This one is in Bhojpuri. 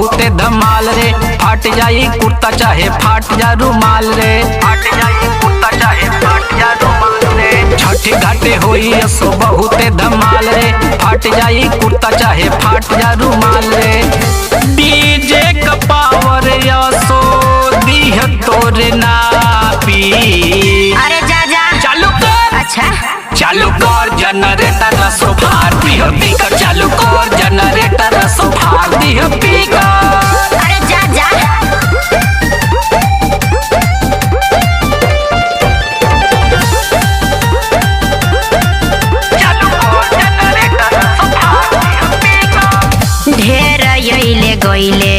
बहुते धमाल रे। फाट जाई कुर्ता चाहे फाट जा रुमाल रे, फाट जाई कुर्ता चाहे फाट जा रुमाल रे। छठी घाटे होई असो बहुते धमाल रे। फाट जाई कुर्ता चाहे फाट जा रुमाल रे। डीजे का पावर असो दीह तोरे नापी। अरे जा जा चालू कर, अच्छा चालू कर जनरेटर रसो भार दिह पीकर। चालू कर जनरेटर रसो भार दिह पीकर।